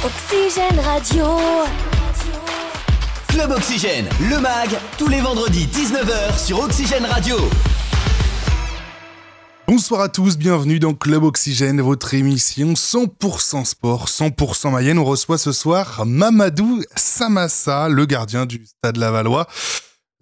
Oxygène Radio. Club Oxygène, le mag, tous les vendredis 19h sur Oxygène Radio. Bonsoir à tous, bienvenue dans Club Oxygène, votre émission 100% sport, 100% Mayenne. On reçoit ce soir Mamadou Samassa, le gardien du Stade Lavallois.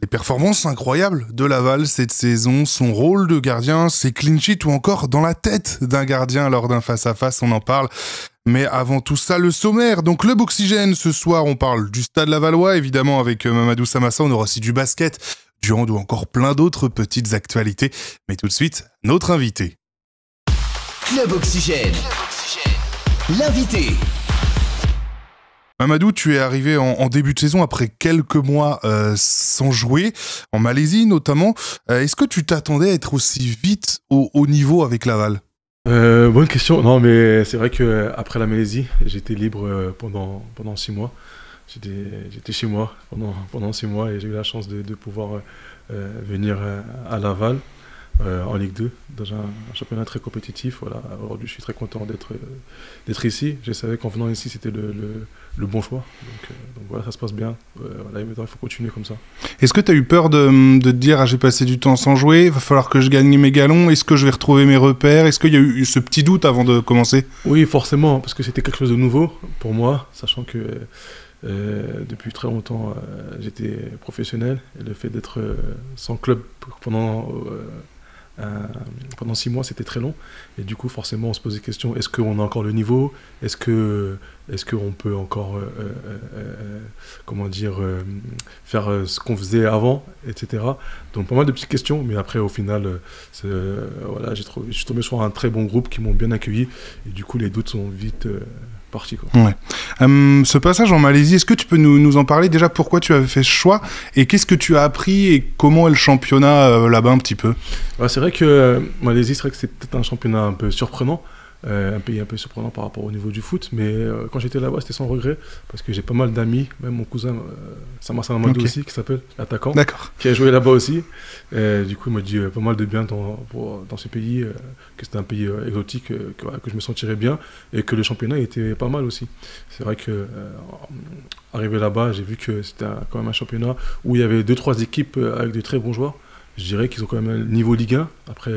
Les performances incroyables de Laval cette saison, son rôle de gardien, ses clean sheets ou encore dans la tête d'un gardien lors d'un face-à-face, on en parle. Mais avant tout ça, le sommaire. Donc Club Oxygène, ce soir on parle du Stade Lavallois, évidemment avec Mamadou Samassa, on aura aussi du basket, du hand ou encore plein d'autres petites actualités. Mais tout de suite, notre invité. Club Oxygène. L'invité. Mamadou, tu es arrivé en début de saison après quelques mois sans jouer, en Malaisie notamment. Est-ce que tu t'attendais à être aussi vite au haut niveau avec Laval ? Bonne question. Non, mais c'est vrai qu'après la Malaisie, j'étais libre pendant 6 mois. J'étais chez moi pendant 6 mois et j'ai eu la chance de pouvoir venir à Laval en Ligue 2, dans un championnat très compétitif. Voilà. Aujourd'hui, je suis très content d'être ici. Je savais qu'en venant ici, c'était le bon choix. Donc voilà, ça se passe bien. Voilà, il faut continuer comme ça. Est-ce que tu as eu peur de te dire j'ai passé du temps sans jouer, il va falloir que je gagne mes galons, est-ce que je vais retrouver mes repères? Est-ce qu'il y a eu ce petit doute avant de commencer? Oui, forcément, parce que c'était quelque chose de nouveau pour moi, sachant que depuis très longtemps, j'étais professionnel et le fait d'être sans club pendant 6 mois, c'était très long. Et du coup, forcément, on se pose des questions. Est-ce qu'on a encore le niveau? Est-ce qu'on peut encore faire ce qu'on faisait avant, etc. Donc, pas mal de petites questions. Mais après, au final, voilà, je suis tombé sur un très bon groupe qui m'ont bien accueilli. Et du coup, les doutes sont vite partis, quoi. Ouais. Ce passage en Malaisie, est-ce que tu peux nous en parler? Déjà, pourquoi tu avais fait ce choix? Et qu'est-ce que tu as appris? Et comment est le championnat là-bas un petit peu? Ouais, c'est vrai que Malaisie, c'est vrai que c'est peut-être un championnat un peu surprenant. Un pays un peu surprenant par rapport au niveau du foot, mais quand j'étais là-bas, c'était sans regret, parce que j'ai pas mal d'amis, même mon cousin Samassa Mamadou aussi, qui s'appelle l'attaquant, qui a joué là-bas aussi. Du coup, il m'a dit pas mal de bien dans ce pays, que c'était un pays exotique, que je me sentirais bien, et que le championnat était pas mal aussi. C'est vrai que arrivé là-bas, j'ai vu que c'était quand même un championnat où il y avait 2-3 équipes avec de très bons joueurs. Je dirais qu'ils ont quand même un niveau Ligue 1, après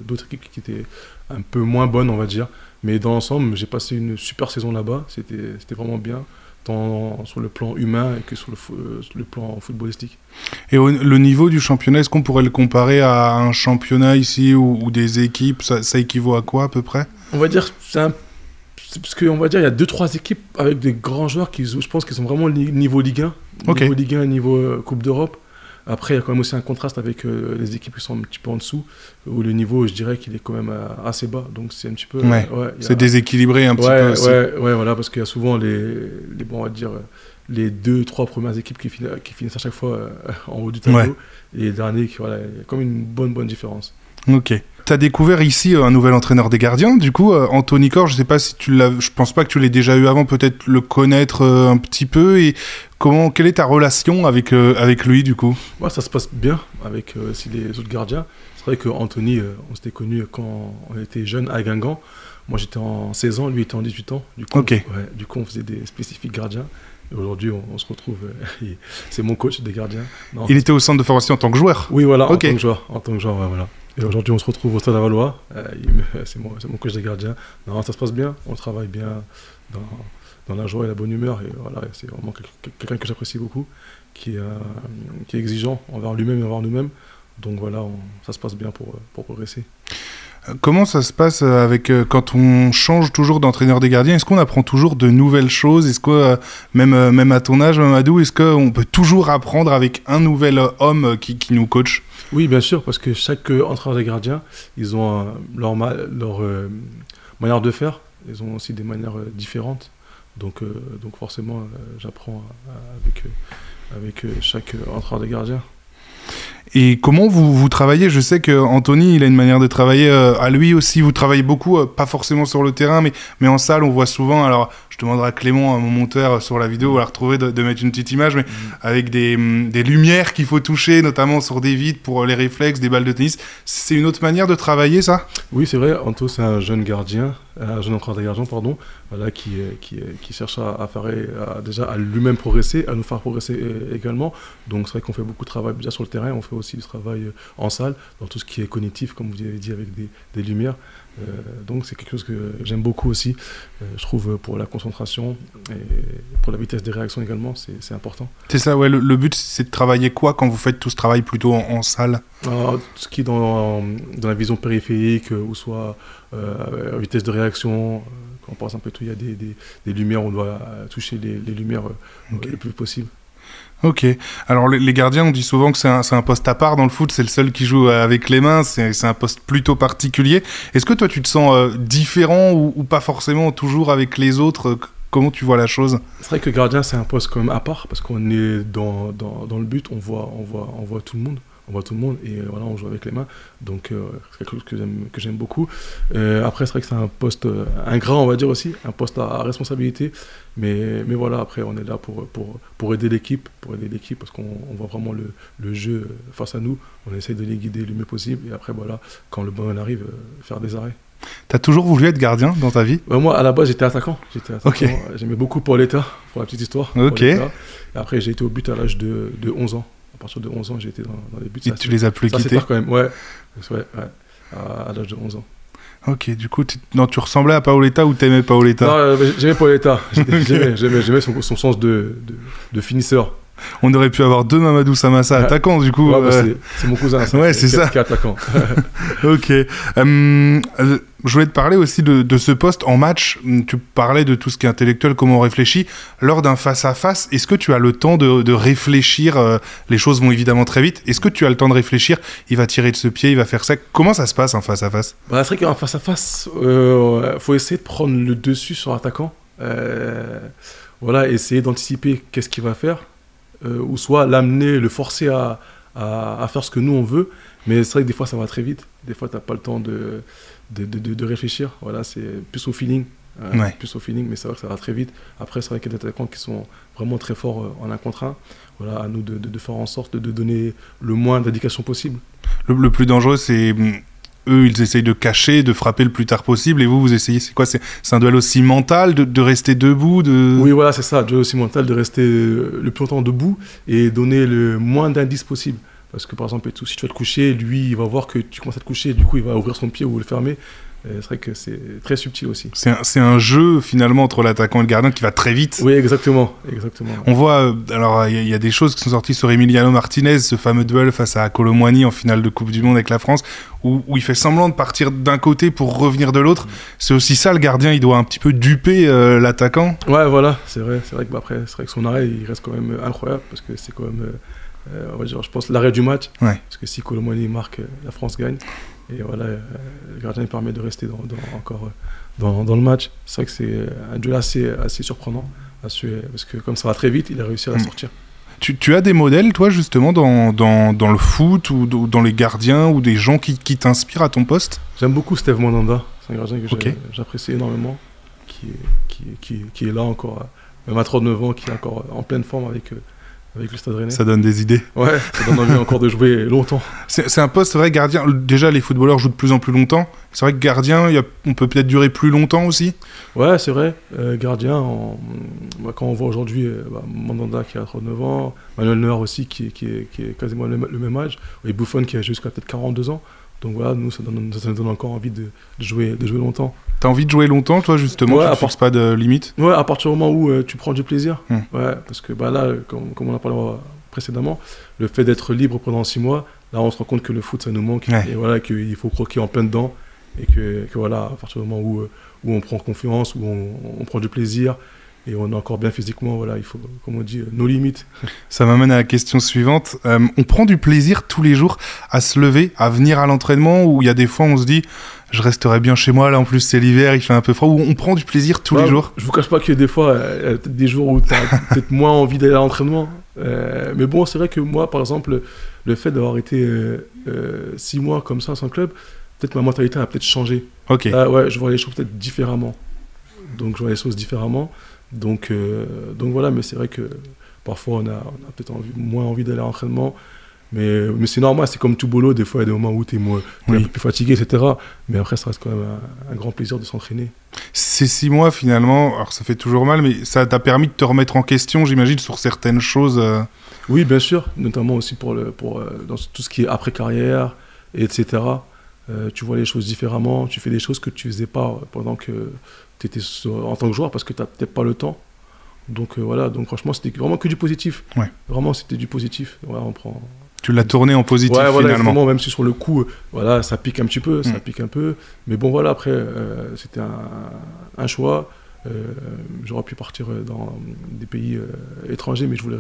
d'autres équipes qui étaient un peu moins bonnes, on va dire. Mais dans l'ensemble, j'ai passé une super saison là-bas, c'était vraiment bien, tant sur le plan humain que sur le plan footballistique. Et le niveau du championnat, est-ce qu'on pourrait le comparer à un championnat ici ou des équipes, ça équivaut à quoi à peu près? On va dire, parce qu'on va dire il y a 2-3 équipes avec des grands joueurs qui, je pense qu'ils sont vraiment niveau Ligue 1, niveau Ligue 1, niveau Coupe d'Europe. Après, il y a quand même aussi un contraste avec les équipes qui sont un petit peu en dessous, où le niveau, je dirais qu'il est quand même assez bas. Donc, c'est un petit peu... c'est déséquilibré un petit peu aussi. Ouais, voilà, parce qu'il y a souvent on va dire, les 2-3 premières équipes qui finissent à chaque fois en haut du tableau. Ouais. Et les derniers, voilà, il y a comme une bonne différence. Ok. Tu as découvert ici un nouvel entraîneur des gardiens, du coup, Anthony Corr, je sais pas si je pense pas que tu l'aies déjà eu avant, peut-être le connaître un petit peu, et quelle est ta relation avec lui, du coup? Ouais, ça se passe bien avec aussi les autres gardiens. C'est vrai qu'Anthony, on s'était connus quand on était jeunes à Guingamp. Moi, j'étais en 16 ans, lui était en 18 ans. Du coup, du coup, on faisait des spécifiques gardiens. Et aujourd'hui, on se retrouve, c'est mon coach des gardiens. Non, il était au centre de formation en tant que joueur? Oui, voilà, en tant que joueur, voilà. Et aujourd'hui, on se retrouve au Stade Lavallois. C'est mon coach des gardiens. Non, ça se passe bien. On travaille bien dans la joie et la bonne humeur. Et voilà, c'est vraiment quelqu'un que j'apprécie beaucoup, qui est exigeant envers lui-même et envers nous-mêmes. Donc voilà, ça se passe bien pour progresser. Comment ça se passe quand on change toujours d'entraîneur des gardiens? Est-ce qu'on apprend toujours de nouvelles choses? Est-ce que, même à ton âge, Mamadou, est-ce qu'on peut toujours apprendre avec un nouvel homme qui nous coach? Oui, bien sûr, parce que chaque entraîneur des gardiens, ils ont leur manière de faire. Ils ont aussi des manières différentes. Donc forcément, j'apprends avec chaque entraîneur des gardiens. Et comment vous travaillez? Je sais qu'Anthony, il a une manière de travailler à lui aussi. Vous travaillez beaucoup, pas forcément sur le terrain, mais en salle, on voit souvent. Alors, Je demanderai à Clément, mon monteur, sur la vidéo, à la retrouver, de mettre une petite image, mais avec des lumières qu'il faut toucher, notamment sur des vides pour les réflexes, des balles de tennis. C'est une autre manière de travailler, ça? Oui, c'est vrai. Anto, c'est un jeune gardien, un jeune entraîneur de gardien, pardon, voilà, qui cherche à faire, déjà à lui-même progresser, à nous faire progresser également. Donc c'est vrai qu'on fait beaucoup de travail déjà sur le terrain, on fait aussi du travail en salle, dans tout ce qui est cognitif, comme vous avez dit, avec des lumières. Donc c'est quelque chose que j'aime beaucoup aussi. Je trouve pour la concentration et pour la vitesse des réactions également, c'est important. C'est ça, ouais. Le but, c'est de travailler quoi quand vous faites tout ce travail plutôt en salle? Tout ce qui est dans la vision périphérique, ou soit vitesse de réaction. Quand par exemple il y a des lumières, on doit toucher les lumières le plus possible. Ok. Alors les gardiens, on dit souvent que c'est un poste à part dans le foot, c'est le seul qui joue avec les mains, c'est un poste plutôt particulier. Est-ce que toi tu te sens différent ou pas forcément toujours avec les autres? Comment tu vois la chose? C'est vrai que gardien c'est un poste quand même à part, parce qu'on est dans le but, on voit tout le monde. On voit tout le monde et voilà, on joue avec les mains. Donc c'est quelque chose que j'aime beaucoup. Après, c'est vrai que c'est un poste ingrat, on va dire aussi, un poste à responsabilité. Mais voilà, après, on est là pour aider l'équipe, parce qu'on voit vraiment le jeu face à nous. On essaye de les guider le mieux possible. Et après, voilà, quand le ballon arrive, faire des arrêts. T'as toujours voulu être gardien dans ta vie? Moi, à la base, j'étais attaquant. Okay. J'aimais beaucoup Paoletta, pour la petite histoire. Ok. Et après, j'ai été au but à l'âge de 11 ans. À partir de 11 ans, j'ai été dans les buts. Et tu les as plus quittés? C'est tard quand même, ouais, à l'âge de 11 ans. Ok, du coup, tu ressemblais à Paoletta ou t'aimais Paoletta? Non, j'aimais Paoletta. J'aimais son sens de finisseur. On aurait pu avoir deux Mamadou Samassa attaquants, du coup. Ouais, c'est mon cousin, ça. Ouais, c'est ça. Qui est attaquant. Ok. Je voulais te parler aussi de ce poste en match. Tu parlais de tout ce qui est intellectuel, comment on réfléchit. Lors d'un face-à-face, est-ce que tu as le temps de réfléchir? Les choses vont évidemment très vite. Est-ce que tu as le temps de réfléchir? Il va tirer de ce pied, il va faire ça. Comment ça se passe en face-à-face? C'est vrai qu'en face-à-face, faut essayer de prendre le dessus sur l'attaquant. Voilà, essayer d'anticiper qu'est-ce qu'il va faire. Ou soit l'amener, le forcer à faire ce que nous on veut, mais c'est vrai que des fois ça va très vite, des fois t'as pas le temps de réfléchir, voilà, c'est plus au feeling, plus au feeling, mais c'est vrai que ça va très vite. Après c'est vrai qu'il y a des attaquants qui sont vraiment très forts en 1 contre 1, voilà, à nous de faire en sorte de donner le moins d'indications possible. Le plus dangereux c'est... Eux, ils essayent de cacher, de frapper le plus tard possible, et vous essayez, c'est quoi? C'est un duel aussi mental, de rester debout Oui, voilà, c'est ça, un duel aussi mental, de rester le plus longtemps debout et donner le moins d'indices possible. Parce que par exemple, si tu vas te coucher, lui, il va voir que tu commences à te coucher, du coup, il va ouvrir son pied ou le fermer. C'est vrai que c'est très subtil aussi. C'est un jeu finalement entre l'attaquant et le gardien qui va très vite. Oui, exactement. On voit, alors il y a des choses qui sont sorties sur Emiliano Martinez, ce fameux duel face à Kolo Muani en finale de Coupe du Monde avec la France, où il fait semblant de partir d'un côté pour revenir de l'autre. C'est aussi ça, le gardien, il doit un petit peu duper l'attaquant. Ouais, voilà, c'est vrai que après, c'est vrai que son arrêt, il reste quand même incroyable, parce que c'est quand même, on va dire, je pense, l'arrêt du match. Ouais. Parce que si Kolo Muani marque, la France gagne. Et voilà, le gardien permet de rester encore dans le match. C'est vrai que c'est un duel assez surprenant, parce que comme ça va très vite, il a réussi à la sortir. Tu as des modèles, toi, justement, dans le foot ou dans les gardiens, ou des gens qui t'inspirent à ton poste? J'aime beaucoup Steve Mandanda, c'est un gardien que j'apprécie énormément, qui est là encore, même à 39 ans, qui est encore en pleine forme avec le Stade Rennais. Ça donne des idées. Ouais, ça donne envie encore de jouer longtemps. C'est un poste, c'est vrai, gardien. Déjà, les footballeurs jouent de plus en plus longtemps. C'est vrai que gardien, on peut peut-être durer plus longtemps aussi. Ouais, c'est vrai. Gardien, quand on voit aujourd'hui Mandanda qui a 39 ans, Manuel Neuer aussi qui est quasiment le même âge, et Buffon qui a jusqu'à peut-être 42 ans. Donc voilà, nous, ça nous donne encore envie de jouer longtemps. T'as envie de jouer longtemps, toi, justement? Tu ne forces pas de limite? Ouais, à partir du moment où tu prends du plaisir. Ouais, parce que là, comme on a parlé précédemment, le fait d'être libre pendant 6 mois, là, on se rend compte que le foot, ça nous manque. Ouais. Et voilà, qu'il faut croquer en plein dedans. Et que voilà, à partir du moment où on prend confiance, où on prend du plaisir, et on est encore bien physiquement, voilà, il faut, comme on dit, nos limites. Ça m'amène à la question suivante. On prend du plaisir tous les jours à se lever, à venir à l'entraînement, ou il y a des fois on se dit, je resterai bien chez moi, là en plus c'est l'hiver, il fait un peu froid, ou on prend du plaisir tous les jours? Je vous cache pas que des fois, il y a peut-être des jours où tu as peut-être moins envie d'aller à l'entraînement. Mais bon, c'est vrai que moi, par exemple, le fait d'avoir été 6 mois comme ça sans club, peut-être ma mentalité a peut-être changé. Ok. Ouais, je vois les choses peut-être différemment. donc je vois les choses différemment. Donc voilà, mais c'est vrai que parfois on a peut-être moins envie d'aller à l'entraînement. Mais c'est normal, c'est comme tout boulot, des fois il y a des moments où tu es un peu plus fatigué, etc. Mais après, ça reste quand même un grand plaisir de s'entraîner. Ces 6 mois, finalement, alors ça fait toujours mal, mais ça t'a permis de te remettre en question, j'imagine, sur certaines choses. Oui, bien sûr, notamment aussi dans tout ce qui est après-carrière, etc. Tu vois les choses différemment, tu fais des choses que tu faisais pas pendant que tu étais en tant que joueur, parce que tu n'as peut-être pas le temps. Donc voilà, donc franchement, c'était vraiment que du positif. Ouais. Vraiment, c'était du positif. Ouais, on prend... Tu l'as tourné en positif, voilà, finalement. Même si sur le coup, voilà, ça pique un petit peu, ça pique un peu. Mais bon, voilà, après, c'était un choix. J'aurais pu partir dans des pays étrangers, mais je voulais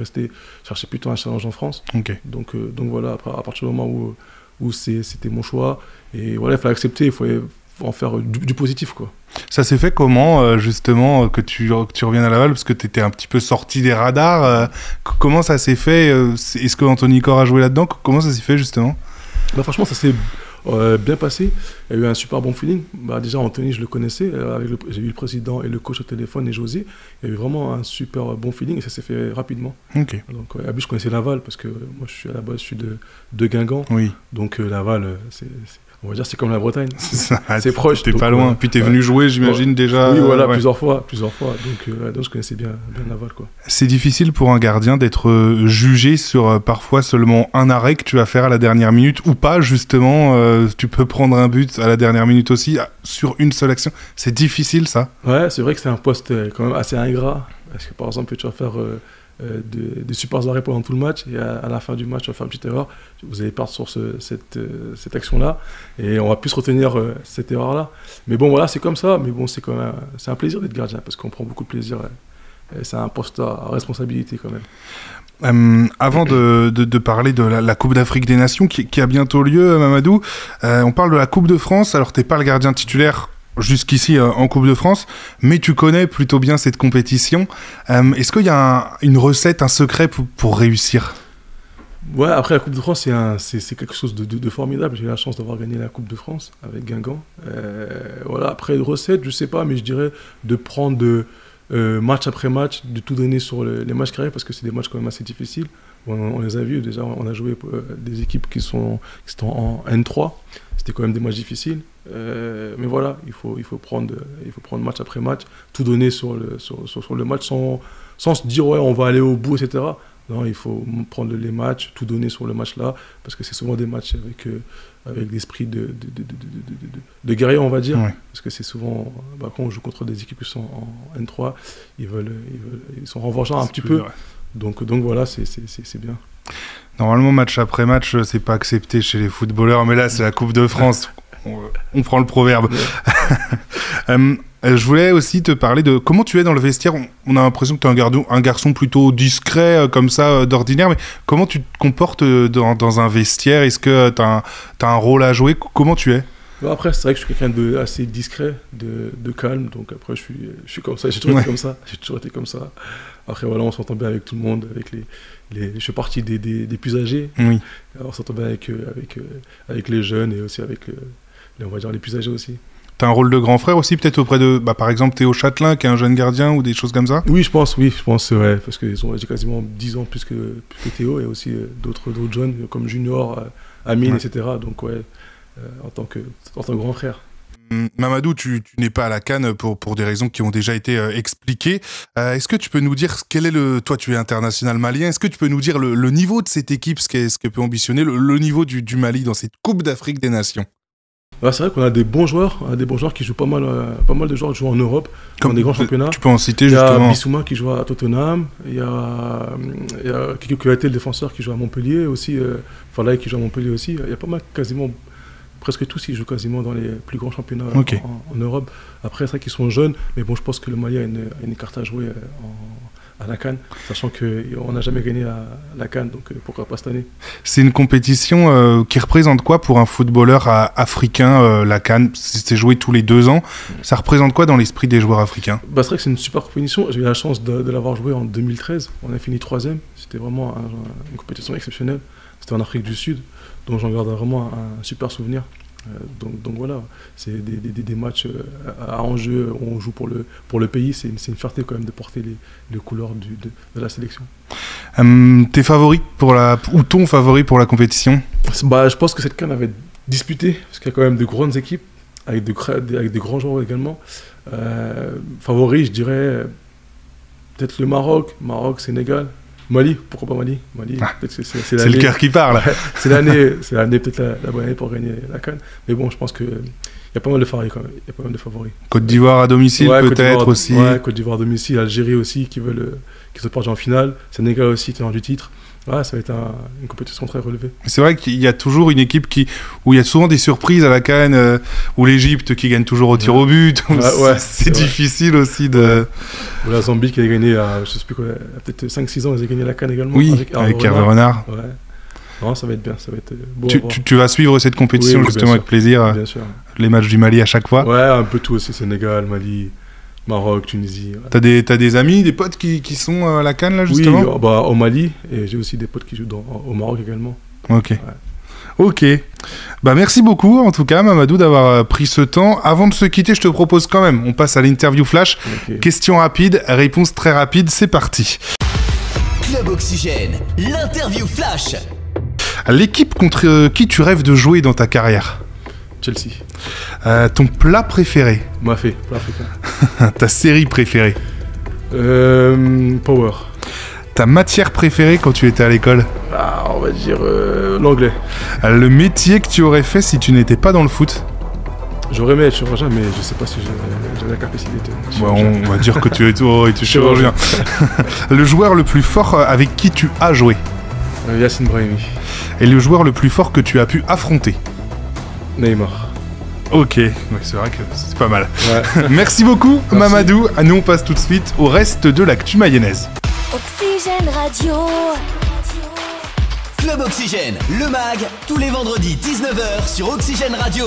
chercher plutôt un challenge en France. Okay. Donc voilà, après, à partir du moment où c'était mon choix, et voilà, il fallait accepter, il fallait en faire du positif, quoi. Ça s'est fait comment, justement, que tu reviennes à Laval, parce que tu étais un petit peu sorti des radars. Comment ça s'est fait? Est-ce que Anthony Corr a joué là-dedans? Comment ça s'est fait, justement? Franchement, ça s'est bien passé. Il y a eu un super bon feeling. Déjà, Anthony, je le connaissais. J'ai eu le président et le coach au téléphone et José. Il y a eu vraiment un super bon feeling et ça s'est fait rapidement. Okay. Donc, je connaissais Laval parce que moi, je suis de Guingamp. Oui. Donc, Laval, on va dire c'est comme la Bretagne, c'est proche. T'es pas loin. Puis t'es venu jouer, j'imagine, déjà. Oui, voilà, plusieurs fois. Donc je connaissais bien Laval, quoi. C'est difficile pour un gardien d'être jugé sur parfois seulement un arrêt que tu vas faire à la dernière minute ou pas, justement. Tu peux prendre un but à la dernière minute aussi sur une seule action. C'est difficile, ça. Ouais, c'est vrai que c'est un poste quand même assez ingrat. Parce que par exemple, tu vas faire des super arrêts pendant tout le match et à la fin du match tu vas faire une petite erreur, vous allez perdre sur cette action là et on va plus retenir cette erreur là, mais bon voilà, c'est comme ça, mais bon, c'est quand même un plaisir d'être gardien parce qu'on prend beaucoup de plaisir et c'est un poste à responsabilité quand même. Avant de parler de la Coupe d'Afrique des Nations qui a bientôt lieu, Mamadou, on parle de la Coupe de France. Alors t'es pas le gardien titulaire jusqu'ici en Coupe de France, mais tu connais plutôt bien cette compétition. Est-ce qu'il y a une recette, un secret pour réussir? Ouais, après la Coupe de France, c'est quelque chose de formidable. J'ai eu la chance d'avoir gagné la Coupe de France avec Guingamp. Voilà, après, recette, je sais pas, mais je dirais de prendre match après match, de tout donner sur les matchs carrés, parce que c'est des matchs quand même assez difficiles. On les a vus, déjà, on a joué des équipes qui sont en N3. C'était quand même des matchs difficiles. Mais voilà, il faut prendre match après match, tout donner sur le match sans se dire ouais, on va aller au bout, etc. Non, il faut prendre les matchs, tout donner sur le match là, parce que c'est souvent des matchs avec l'esprit de guerrier, on va dire. Ouais. Parce que c'est souvent, quand on joue contre des équipes qui sont en N3, ils sont renversants un petit peu. Ouais. Donc voilà, c'est bien. Normalement, match après match, c'est pas accepté chez les footballeurs, mais là, c'est la Coupe de France. On prend le proverbe. Je voulais aussi te parler de comment tu es dans le vestiaire. On a l'impression que tu es un garçon plutôt discret, comme ça, d'ordinaire, mais comment tu te comportes dans un vestiaire? Est-ce que tu as un rôle à jouer? Comment tu es? Après, c'est vrai que je suis quelqu'un d'assez discret, de calme, donc après, je suis comme ça, j'ai toujours été comme ça. Après, voilà, on s'entend bien avec tout le monde, je fais partie des plus âgés. Oui. Alors, on s'entend bien avec les jeunes et aussi avec on va dire les plus âgés aussi. T'as un rôle de grand frère aussi, peut-être auprès de, par exemple, Théo Châtelain, qui est un jeune gardien, ou des choses comme ça? Oui, je pense, ouais, parce que j'ai quasiment 10 ans plus que Théo, et aussi d'autres jeunes, comme Junior, Amine, etc. Donc, ouais, en tant que grand frère. Mamadou, tu n'es pas à la CAN pour des raisons qui ont déjà été expliquées. Est-ce que tu peux nous dire quel est toi, tu es international malien, est-ce que tu peux nous dire le niveau de cette équipe, ce que peut ambitionner le niveau du Mali dans cette Coupe d'Afrique des Nations? C'est vrai qu'on a des bons joueurs qui jouent pas mal de joueurs qui jouent en Europe, dans des grands championnats. Tu peux en citer justement. Il y a Bissouma qui joue à Tottenham, il y a Kiko Kouyaté, le défenseur, qui joue à Montpellier aussi, Falaï qui joue à Montpellier aussi. Il y a pas mal, presque tous qui jouent quasiment dans les plus grands championnats en Europe. Après, c'est vrai qu'ils sont jeunes, mais bon, je pense que le Mali a une carte à jouer à la CAN, sachant qu'on n'a jamais gagné la CAN, donc pourquoi pas cette année. C'est une compétition qui représente quoi pour un footballeur africain, la CAN? C'est joué tous les 2 ans. Ça représente quoi dans l'esprit des joueurs africains? C'est vrai que c'est une super compétition. J'ai eu la chance de l'avoir joué en 2013. On a fini 3e. C'était vraiment une compétition exceptionnelle. C'était en Afrique du Sud, donc j'en garde vraiment un super souvenir. Donc voilà, c'est des matchs à enjeu, on joue pour le pays, c'est une fierté quand même de porter les couleurs de la sélection. Tes favoris ou ton favori pour la compétition? Je pense que cette CAN avait disputé, parce qu'il y a quand même de grandes équipes, avec de grands joueurs également. Favoris, je dirais peut-être le Maroc, Sénégal. Mali, pourquoi pas Mali, c'est le cœur qui parle. C'est l'année peut-être la bonne année pour gagner la CAN. Mais bon, je pense qu'il y a pas mal de favoris quand même. Il y a pas mal de favoris. Côte d'Ivoire à domicile peut-être aussi. Ouais, Côte d'Ivoire à domicile, Algérie aussi qui se portent en finale. Sénégal aussi, tenant du titre. Ouais, ça va être une compétition très relevée. C'est vrai qu'il y a toujours une équipe où il y a souvent des surprises à la CAN, ou l'Égypte qui gagne toujours au tir au but. C'est difficile aussi de... Ou la Zambie qui a gagné, je sais plus quoi, peut-être 5-6 ans, ils ont gagné la CAN également. Oui, avec Hervé Renard. Ouais. Non, ça va être bien, ça va être beau. Tu vas suivre cette compétition justement avec plaisir. Bien sûr. Les matchs du Mali à chaque fois. Ouais, un peu tout aussi, Sénégal, Mali... Maroc, Tunisie. Ouais. T'as des amis, des potes qui sont à la CAN là justement? Oui, au Mali, et j'ai aussi des potes qui jouent au Maroc également. Ok. Ouais. Ok. Merci beaucoup en tout cas Mamadou d'avoir pris ce temps. Avant de se quitter, je te propose quand même, on passe à l'interview flash. Okay. Question rapide, réponse très rapide, c'est parti. Club Oxygène, l'interview flash. L'équipe contre qui tu rêves de jouer dans ta carrière? Chelsea. Ton plat préféré? Mafé, plat africain. Ta série préférée? Power. Ta matière préférée quand tu étais à l'école? On va dire l'anglais. Le métier que tu aurais fait si tu n'étais pas dans le foot? J'aurais aimé être chirurgien, mais je sais pas si j'ai la capacité de on va dire que tu es chirurgien. Le joueur le plus fort avec qui tu as joué? Yacine Brahimi. Et le joueur le plus fort que tu as pu affronter? Neymar. Ok, c'est vrai que c'est pas mal. Ouais. Merci beaucoup. Merci. Mamadou. Nous on passe tout de suite au reste de l'actu mayonnaise. Oxygène Radio. Club Oxygène, le mag, tous les vendredis 19h sur Oxygène Radio.